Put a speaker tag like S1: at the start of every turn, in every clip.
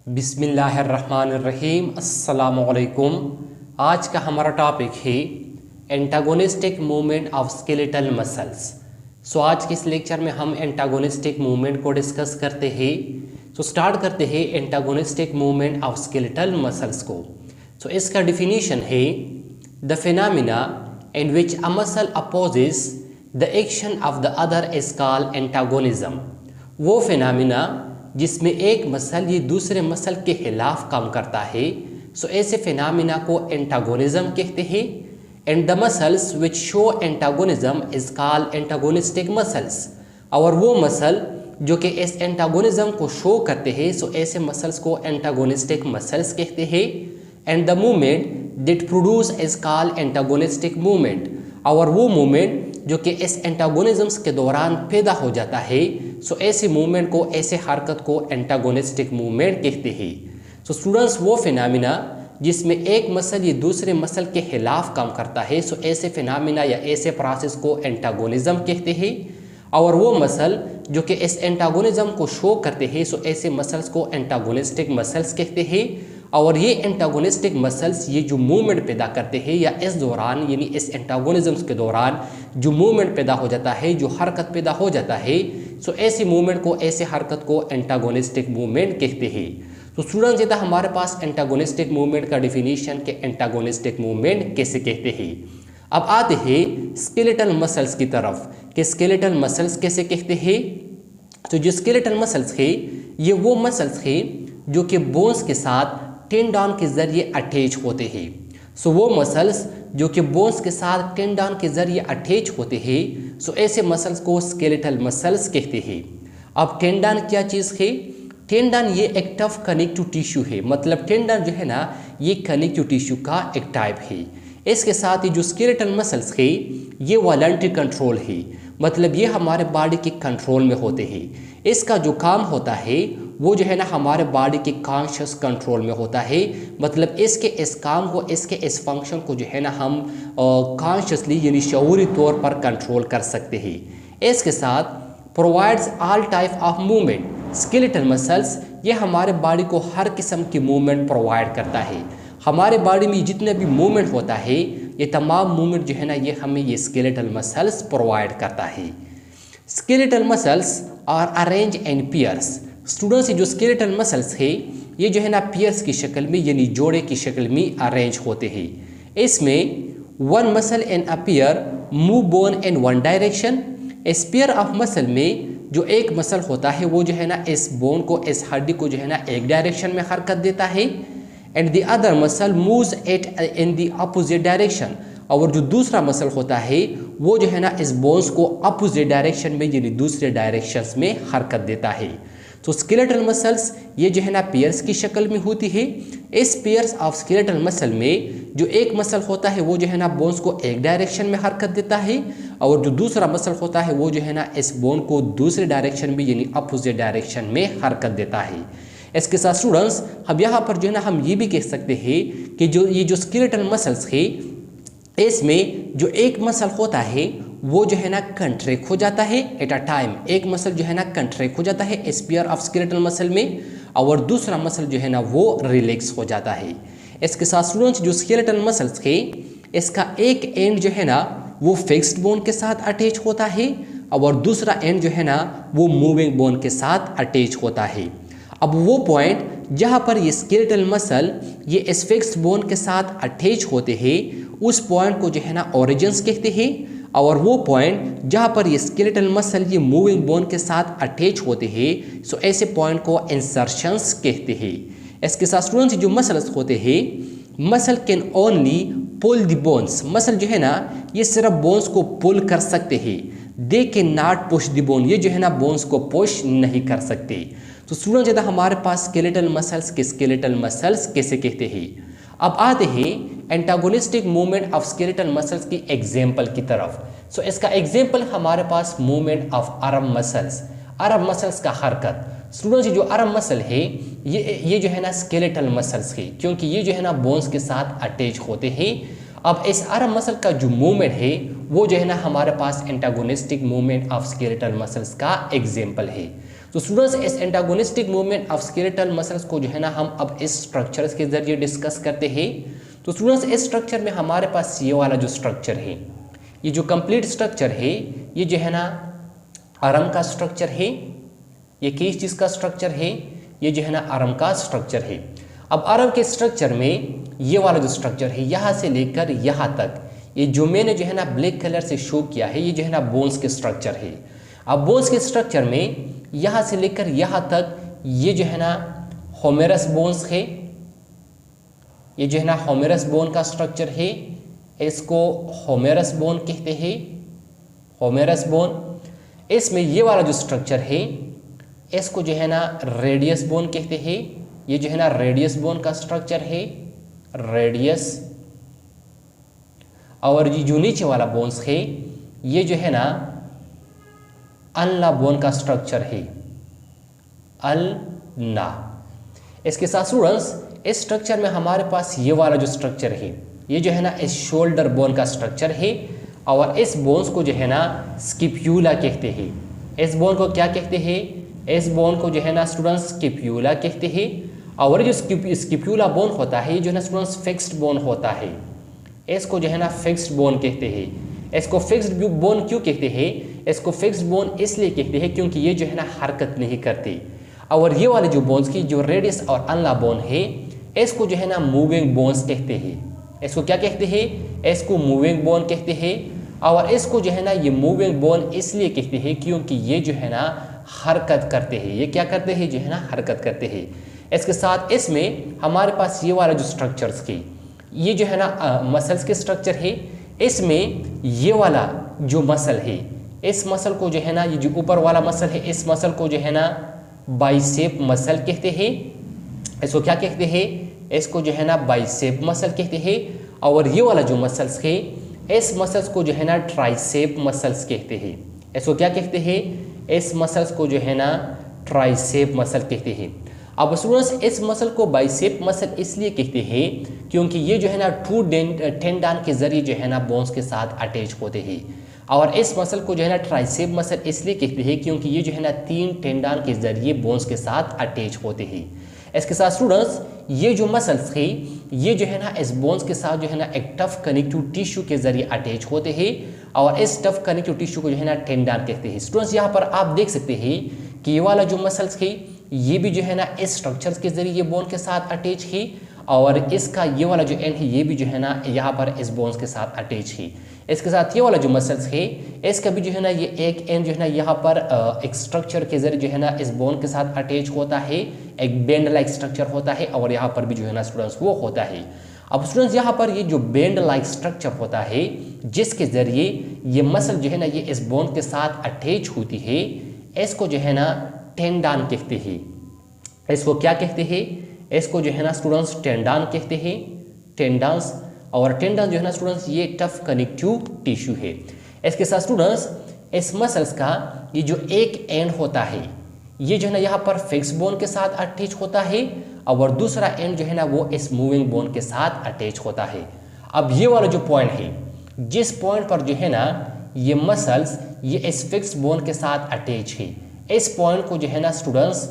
S1: बिस्मिल्लाहिर्रहमानिर्रहीम अस्सलामुअलैकुम। आज का हमारा टॉपिक है antagonistic movement of skeletal muscles. आज के इस लेक्चर में हम एंटागोनिस्टिक मूवमेंट को डिस्कस करते हैं। स्टार्ट करते हैं antagonistic movement of skeletal muscles को। इसका डिफिनीशन है the phenomena in which a muscle opposes the action of the other is called antagonism. वो फिनोमिना जिसमें एक मसल ये दूसरे मसल के खिलाफ काम करता है, ऐसे फिनोमिना को एंटागोनिज्म कहते हैं। And the muscles which show antagonism is called antagonistic muscles. और वो मसल जो कि इस एंटागोनिज्म को शो करते हैं, ऐसे मसल्स को एंटागोनिस्टिक मसल्स कहते हैं। And the movement that produce is called antagonistic movement. और वो मूवमेंट जो कि इस एंटागोनिज्म्स के दौरान पैदा हो जाता है, ऐसे मूवमेंट को, ऐसे हरकत को एंटागोनिस्टिक मूवमेंट कहते हैं। स्टूडेंट्स, वो फिनोमिना जिसमें एक मसल ये दूसरे मसल के खिलाफ काम करता है, ऐसे फिनोमिना या ऐसे प्रोसेस को एंटागोनिज्म कहते हैं। और वो मसल जो कि इस एंटागोनिज्म को शो करते हैं, ऐसे मसल्स को एंटागोनिस्टिक मसल्स कहते हैं। और ये एंटागोनिस्टिक मसल्स ये जो मूवमेंट पैदा करते हैं या इस दौरान यानी इस एंटागोनिज्म्स के दौरान जो मूवमेंट पैदा हो जाता है, जो हरकत पैदा हो जाता है, ऐसी मूवमेंट को, ऐसे हरकत को एंटागोनिस्टिक मूवमेंट कहते हैं। स्टूडेंट्स, ये था हमारे पास एंटागोनिस्टिक मूवमेंट का डिफिनीशन के एंटागोनिस्टिक मूवमेंट कैसे कहते हैं। अब आते हैं स्केलेटल मसल्स की तरफ कि स्केलेटल मसल्स कैसे कहते हैं। जो स्केलेटल मसल्स है ये वो मसल्स है जो कि बोन्स के साथ टेंडन के जरिए अटैच होते हैं। वो मसल्स जो कि बोन्स के साथ टेंडन के जरिए अटैच होते हैं, ऐसे मसल्स को स्केलेटल मसल्स कहते हैं। अब टेंडन क्या चीज़ है? टेंडन ये एक टफ कनेक्टिव टिश्यू है। मतलब टेंडन जो है ना, ये कनेक्टिव टिश्यू का एक टाइप है। इसके साथ ही जो स्केलेटल मसल्स है ये वॉलंटरी कंट्रोल है। मतलब ये हमारे बॉडी के कंट्रोल में होते हैं। इसका जो काम होता है वो जो है ना हमारे बॉडी के कॉन्शियस कंट्रोल में होता है। मतलब इसके इस काम को, इसके इस फंक्शन को जो है ना हम कॉन्शियसली यानी शऊरी तौर पर कंट्रोल कर सकते हैं। इसके साथ provides all type of movement. Skeletal muscles ये हमारे बॉडी को हर किस्म की मूवमेंट प्रोवाइड करता है। हमारे बॉडी में जितने भी मूवमेंट होता है, ये तमाम मूवमेंट जो है ना ये हमें ये स्केलेटल मसल्स प्रोवाइड करता है। Skeletal muscles are arrange in pairs. Students, जो स्केलेटल मसल्स है ये जो है ना पेयर्स की शक्ल में यानी जोड़े की शक्ल में अरेंज होते हैं। इसमें one muscle in a pair move bone in one direction. इस पेयर ऑफ मसल में जो एक मसल होता है वो जो है ना इस बोन को, इस हड्डी को जो है ना एक डायरेक्शन में हरकत देता है। And the other muscle moves it in the opposite direction. और जो दूसरा मसल होता है वो जो है ना इस बोन्स को अपोजिट डायरेक्शन में यानी दूसरे डायरेक्शंस में हरकत देता है। स्केलेटल मसल्स ये जो है ना पेयर्स की शक्ल में होती है। इस पेयर्स ऑफ स्केलेटल मसल में जो एक मसल होता है वो जो है ना बोन्स को एक डायरेक्शन में हरकत देता है। और जो दूसरा मसल होता है वो जो है ना इस बोन को दूसरे डायरेक्शन में यानी अपोजिट डायरेक्शन में हरकत देता है। इसके साथ स्टूडेंट्स, हम यहाँ पर जो है ना हम ये भी कह सकते हैं कि जो स्केलेटल मसल्स है इसमें जो एक मसल होता है वो जो है ना कंट्रैक्ट हो जाता है एट अ टाइम। एक मसल जो है ना कंट्रैक्ट हो जाता है इस पेयर ऑफ स्केलेटल मसल में, और दूसरा मसल जो है ना वो रिलैक्स हो जाता है। इसके साथ स्टूडेंट्स, जो स्केलेटल मसल्स है इसका एक एंड जो है ना वो फिक्स्ड बोन के साथ अटैच होता है, और दूसरा एंड जो है ना वो मूविंग बोन के साथ अटैच होता है। अब वो पॉइंट जहाँ पर ये स्केलेटल मसल ये इस फिक्स्ड बोन के साथ अटैच होते हैं, उस पॉइंट को जो है ना ओरिजिन्स कहते हैं। और वो पॉइंट जहाँ पर ये स्केलेटल मसल ये मूविंग बोन के साथ अटैच होते हैं, ऐसे पॉइंट को इंसर्शंस कहते हैं। इसके साथ स्टूडेंट्स, जो मसल्स होते हैं, muscle can only pull the bones. Muscle जो है ना ये सिर्फ बोन्स को पुल कर सकते हैं। They can not push the bone. ये जो है ना बोन्स को पुश नहीं कर सकते। स्टूडेंट, ज़्यादा हमारे पास स्केलेटल मसल्स के स्केलेटल मसल्स कैसे कहते हैं। अब आते हैं antagonistic movement of skeletal muscles की एग्जाम्पल की तरफ। इसका एग्जाम्पल हमारे पास movement of arm muscles. Arm muscles का हरकत। स्टूडेंट्स, जो आर्म मसल है ये जो है ना स्केलेटल मसल्स है, क्योंकि ये जो है ना बोन्स के साथ अटैच होते हैं। अब इस आर्म मसल का जो मूवमेंट है वो जो है ना हमारे पास antagonistic movement of skeletal muscles का एग्जाम्पल है। तो स्टूडेंट्स इस antagonistic movement of skeletal muscles को जो है ना हम अब इस स्ट्रक्चर्स के जरिए डिस्कस करते हैं। तो स्टूडेंट्स इस स्ट्रक्चर में हमारे पास ये वाला जो स्ट्रक्चर है, ये जो कंप्लीट स्ट्रक्चर है, ये जो है ना आर्म का स्ट्रक्चर है। ये किस चीज़ का स्ट्रक्चर है? ये जो है ना आर्म का स्ट्रक्चर है। अब आर्म के स्ट्रक्चर में ये वाला जो स्ट्रक्चर है, यहाँ से लेकर यहाँ तक, ये जो मैंने जो है ना ब्लैक कलर से शो किया है, ये जो है ना बोन्स के स्ट्रक्चर है। अब बोन्स के स्ट्रक्चर में यहाँ से लेकर यहाँ तक ये जो है ना होमेरस बोन्स है। ये जो है ना होमेरस बोन का स्ट्रक्चर है, इसको होमेरस बोन कहते हैं, होमेरस बोन। इसमें ये वाला जो स्ट्रक्चर है, इसको जो है ना रेडियस बोन कहते हैं। ये जो है ना रेडियस बोन का स्ट्रक्चर है, रेडियस। और ये जो नीचे वाला बोन्स है, ये जो है ना अल्ना बोन का स्ट्रक्चर है, अल्ना। इसके साथ स्टूडेंट्स इस स्ट्रक्चर में हमारे पास ये वाला जो स्ट्रक्चर है, ये जो है ना इस शोल्डर बोन का स्ट्रक्चर है। और इस बोन्स को जो है ना स्किप्यूला कहते हैं। इस बोन को क्या कहते हैं? इस बोन को जो है ना स्टूडेंट्स स्किप्यूला कहते हैं। और जो स्किप्यूला बोन होता है, ये जो है ना स्टूडेंट्स फिक्स्ड बोन होता है। इसको जो है ना फिक्स्ड बोन कहते हैं। इसको फिक्स्ड बोन क्यों कहते हैं? इसको फिक्स्ड बोन इसलिए कहते हैं क्योंकि ये जो है ना हरकत नहीं करती। और ये वाले जो बोन्स की जो रेडियस और अल्ना बोन है, इसको जो है ना मूविंग बोन्स कहते हैं। इसको क्या कहते हैं? इसको मूविंग बोन कहते हैं। और इसको जो है ना ये मूविंग बोन इसलिए कहते हैं क्योंकि ये जो है ना हरकत करते हैं। ये क्या करते हैं? जो है ना हरकत करते हैं। इसके साथ इसमें हमारे पास ये वाला जो स्ट्रक्चर्स की, ये जो है ना मसल्स के स्ट्रक्चर है। इसमें ये वाला जो मसल है, इस मसल को जो है ना, ये जो ऊपर वाला मसल है, इस मसल को जो है ना बाइसेप मसल कहते हैं। इसको क्या कहते हैं? इसको जो है ना बाइसेप मसल कहते हैं। और ये वाला जो मसल्स है, इस मसल्स को जो है ना ट्राइसेप मसल्स कहते हैं। इसको क्या कहते हैं? इस मसल्स को जो है ना ट्राइसेप मसल कहते हैं। अब स्टूडेंट्स इस मसल को बाइसेप मसल इसलिए कहते हैं क्योंकि ये जो है ना टू टेंडन के जरिए जो है ना बोन्स के साथ अटैच होते हैं। और इस मसल को जो है ना ट्राइसेप मसल इसलिए कहते हैं क्योंकि ये जो है ना 3 टेंडन के जरिए बोन्स के साथ अटैच होते हैं। इसके साथ स्टूडेंट्स ये जो मसल्स है, ये जो है ना इस बोन्स के साथ जो है ना एक टफ कनेक्टिव टिश्यू के जरिए अटैच होते हैं। और इस टफ कनेक्टिव टिश्यू को जो है ना टेंडन कहते हैं। स्टूडेंट्स यहाँ पर आप देख सकते हैं कि ये वाला जो मसल्स है, ये भी जो है ना इस स्ट्रक्चर्स के जरिए ये बोन के साथ अटैच है। और इसका ये वाला जो एंड है, ये भी जो है ना यहाँ पर इस बोन्स के साथ अटैच है। इसके साथ ये वाला जो मसल्स है, इसका भी जो है ना ये एक एंड जो है ना यहाँ पर एक स्ट्रक्चर के जरिए जो है ना इस बोन के साथ अटैच होता है, एक बेंड लाइक स्ट्रक्चर होता है। और यहाँ पर भी जो है ना स्टूडेंट्स वो होता है। अब स्टूडेंट्स यहाँ पर ये जो बेंड लाइक स्ट्रक्चर होता है, जिसके जरिए ये मसल जो है ना ये इस बोन के साथ अटैच होती है, इसको जो है ना टेंडन कहते हैं। इसको क्या कहते हैं? इसको जो है ना स्टूडेंट्स टेंडन कहते हैं, टेंडन्स। और टेंडन जो है ना स्टूडेंट्स ये टफ कनेक्टिव टिश्यू है। इसके साथ स्टूडेंट्स इस मसल्स का ये जो एक एंड होता है, ये जो है ना यहाँ पर फिक्स बोन के साथ अटैच होता है। और दूसरा एंड जो है ना वो इस मूविंग बोन के साथ अटैच होता है। अब ये वाला जो पॉइंट है, जिस पॉइंट पर जो है ना ये मसल्स ये इस फिक्स बोन के साथ अटैच है, इस पॉइंट को जो है ना स्टूडेंट्स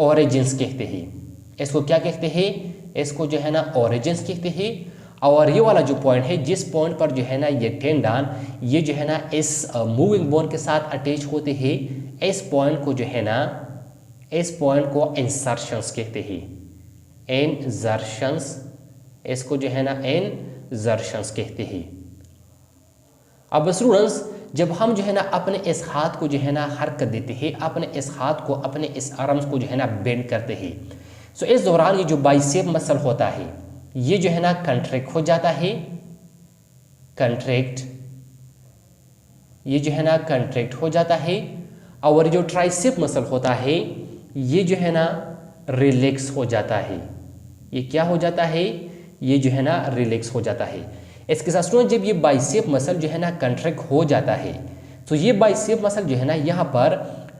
S1: ओरिजिन्स कहते हैं। इसको क्या कहते हैं? इसको जो है ना ओरिजिन्स कहते हैं। और ये वाला जो पॉइंट है, जिस पॉइंट पर जो है ना ये टेंडन ये जो है ना इस मूविंग बोन के साथ अटैच होते हैं, इस पॉइंट को जो है ना, इस पॉइंट को इंसर्शंस कहते हैं, इंसर्शंस। इसको जो है ना इंसर्शंस कहते हैं। अब स्टूडेंट्स जब हम जो है ना अपने इस हाथ को जो है ना हरकत देते हैं, अपने इस हाथ को, अपने इस आर्म्स को जो है ना बेंड करते हैं, सो इस दौरान ये जो बाइसेप मसल होता है, ये जो है ना कंट्रैक्ट हो जाता है, कंट्रैक्ट, ये जो है ना कंट्रैक्ट हो जाता है। और जो ट्राइसेप मसल होता है, ये जो है ना रिलैक्स हो जाता है। ये क्या हो जाता है? ये जो है ना रिलैक्स हो जाता है। इसके साथ स्टूडेंट जब ये बाइसेप मसल जो है ना कंट्रैक्ट हो जाता है, तो ये बाइसेप मसल जो है ना यहाँ पर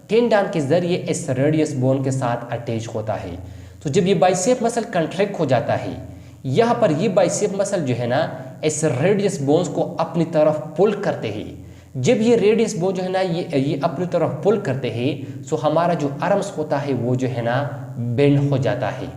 S1: टेंडन के जरिए इस रेडियस बोन के साथ अटैच होता है। तो जब ये बाइसेप मसल कंट्रैक्ट हो जाता है, यहाँ पर ये बाइसेप मसल जो है ना इस रेडियस बोन्स को अपनी तरफ पुल करते हैं, जब ये रेडियस बोन जो है ना ये अपनी तरफ पुल करते हैं, सो हमारा जो आर्म्स होता है वो जो है ना बेंड हो जाता है।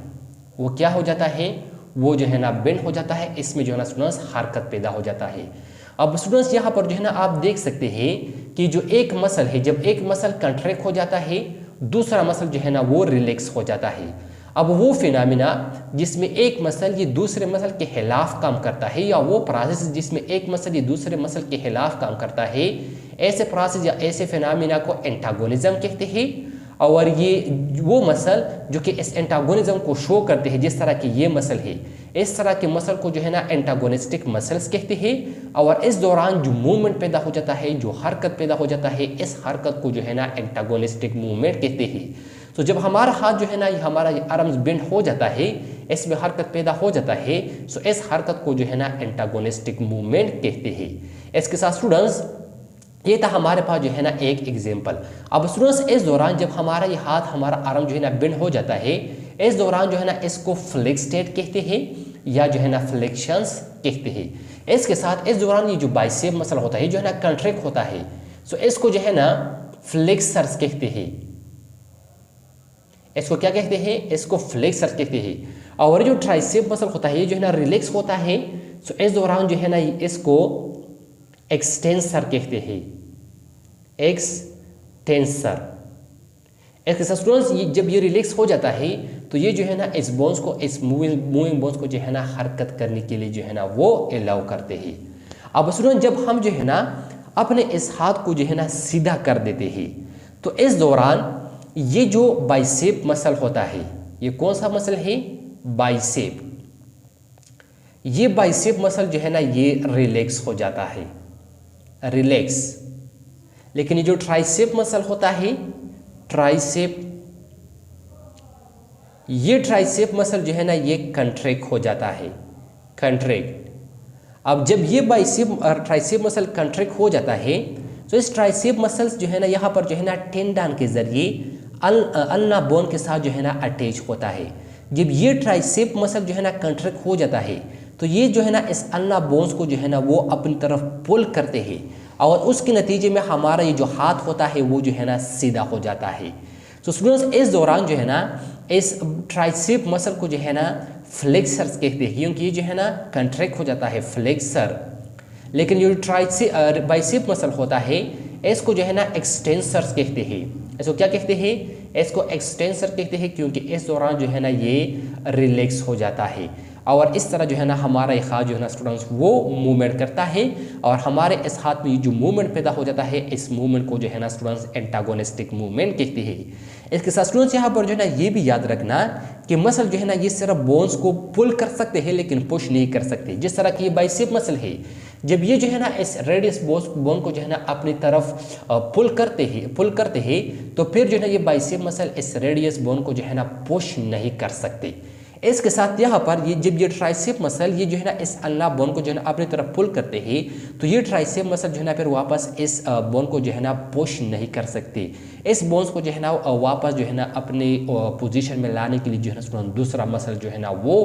S1: वो क्या हो जाता है, वो जो है ना बेंड हो जाता है। इसमें जो है ना स्टूडेंट्स हरकत पैदा हो जाता है। अब स्टूडेंट्स यहाँ पर जो है ना आप देख सकते हैं कि जो एक मसल है, जब एक मसल कंट्रैक्ट हो जाता है, दूसरा मसल जो है ना वो रिलैक्स हो जाता है। अब वो फिनोमेना जिसमें एक मसल ये दूसरे मसल के खिलाफ काम करता है, या वो प्रोसेस जिसमें एक मसल ये दूसरे मसल के खिलाफ काम करता है, ऐसे प्रोसेस या ऐसे फिनोमेना को एंटागोनिज्म कहते हैं। और ये वो मसल जो कि इस एंटागोनिज्म को शो करते हैं, जिस तरह की ये मसल है, इस तरह के मसल को जो है ना एंटागोनिस्टिक मसल्स कहते हैं। और इस दौरान जो मूवमेंट पैदा हो जाता है, जो हरकत पैदा हो जाता है, इस हरकत को जो है ना एंटागोनिस्टिक मूवमेंट कहते हैं। तो जब हमारा हाथ जो है ना हमारा आर्म्स बेंड हो जाता है, इसमें हरकत पैदा हो जाता है, सो इस हरकत को जो है ना एंटागोनिस्टिक मूवमेंट कहते हैं। इसके साथ स्टूडेंट्स ये था हमारे पास जो है ना एक एग्जाम्पल। अब स्टूडेंट्स इस दौरान जब हमारा ये हाथ हमारा आर्म जो है ना बेंड हो जाता है, इस दौरान जो है ना इसको फ्लेक्स स्टेट कहते हैं या जो है ना फ्लेक्शंस कहते हैं। इसके साथ इस दौरान ये जो बाइसेप मसल होता है जो है ना कंट्रैक्ट होता है, सो इसको जो है ना फ्लेक्सर्स कहते हैं। इसको क्या कहते हैं, इसको फ्लेक्सर्स कहते हैं। और जो ट्राइसेप मसल होता है ये जो है ना रिलैक्स होता है, सो इस दौरान जो है ना इसको एक्सटेंसर कहते हैं, एक्सटेंसर। इसके साथ स्टूडेंट्स जब ये रिलैक्स हो जाता है, तो ये जो है ना इस बोन्स को, इस मूविंग बोन्स को जो है ना हरकत करने के लिए जो है ना वो अलाउ करते हैं। अब स्टूडेंट जब हम जो है ना अपने इस हाथ को जो है ना सीधा कर देते हैं, तो इस दौरान ये जो बाइसेप मसल होता है, ये कौन सा मसल है, बाइसेप। ये बाइसेप मसल जो है ना ये रिलैक्स हो जाता है, रिलैक्स। लेकिन ये जो ट्राइसेप मसल होता है, ट्राइसेप, ये ट्राइसेप मसल जो है ना ये कंट्रैक्ट हो जाता है, कंट्रैक्ट। अब जब ये बाइसेप और ट्राइसेप मसल कंट्रैक्ट हो जाता है, तो इस ट्राइसेप मसल्स जो है ना यहाँ पर जो है ना टेंडन के जरिए अल्ना बोन के साथ जो है ना अटैच होता है। जब ये ट्राइसेप मसल जो है ना कंट्रैक्ट हो जाता है, तो ये जो है ना इस अल्ना बोन्स को जो है ना वो अपनी तरफ पुल करते हैं, और उसके नतीजे में हमारा ये जो हाथ होता है वो जो है ना सीधा हो जाता है। तो स्टूडेंट्स इस दौरान जो है ना इस ट्राइसेप मसल को जो है ना फ्लेक्सर्स कहते हैं, क्योंकि ये जो है ना कंट्रैक्ट हो जाता है, फ्लेक्सर। लेकिन जो ट्राइसेप बाइसेप मसल होता है, इसको जो है ना एक्सटेंसर्स कहते हैं। इसको क्या कहते हैं, इसको एक्सटेंसर कहते हैं, क्योंकि इस दौरान जो है ना ये रिलैक्स हो जाता है। और इस तरह जो है ना हमारा ये हाथ जो है ना स्टूडेंट्स वो मूवमेंट करता है, और हमारे इस हाथ में जो मूवमेंट पैदा हो जाता है, इस मूवमेंट को जो है ना स्टूडेंट्स एंटागोनिस्टिक मूवमेंट कहते हैं। इसके साथ स्टूडेंट्स यहाँ पर जो है ना ये भी याद रखना कि मसल जो है ना ये सिर्फ बोन्स को पुल कर सकते हैं लेकिन पुश नहीं कर सकते। जिस तरह की ये बाइसेप मसल है, जब ये जो है ना इस रेडियस बोन को जो है ना अपनी तरफ पुल करते हैं, तो फिर जो है ना ये बाइसेप मसल इस रेडियस बोन को जो है ना पुश नहीं कर सकते। इसके साथ यहाँ पर ये जब ये ट्राइसेप मसल ये जो है ना इस अल्ना बोन को जो है ना अपनी तरफ पुल करते हैं, तो ये ट्राइसेप मसल जो है ना फिर वापस इस बोन को जो है ना पुश नहीं कर सकते। इस बोन्स को जो है ना वापस जो है ना अपने पोजीशन में लाने के लिए जो है ना स्टूडेंट दूसरा मसल जो है ना वो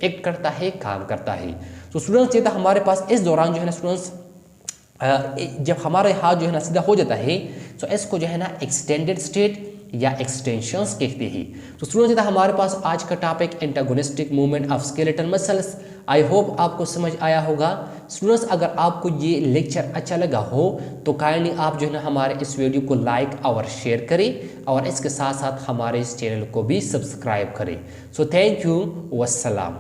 S1: एक्ट करता है, काम करता है। तो स्टूडेंट्स ये था हमारे पास। इस दौरान जो है ना स्टूडेंट्स जब हमारे हाथ जो है ना सीधा हो जाता है, तो इसको जो है ना एक्सटेंडेड स्टेट या एक्सटेंशंस कहते हैं। तो स्टूडेंट्स ये था हमारे पास आज का topic antagonistic movement of skeletal muscles. I hope आपको समझ आया होगा। स्टूडेंट्स अगर आपको ये लेक्चर अच्छा लगा हो तो काइंडली आप जो है ना हमारे इस वीडियो को लाइक और शेयर करें, और इसके साथ साथ हमारे इस चैनल को भी सब्सक्राइब करें। So thank you, वस्सलाम।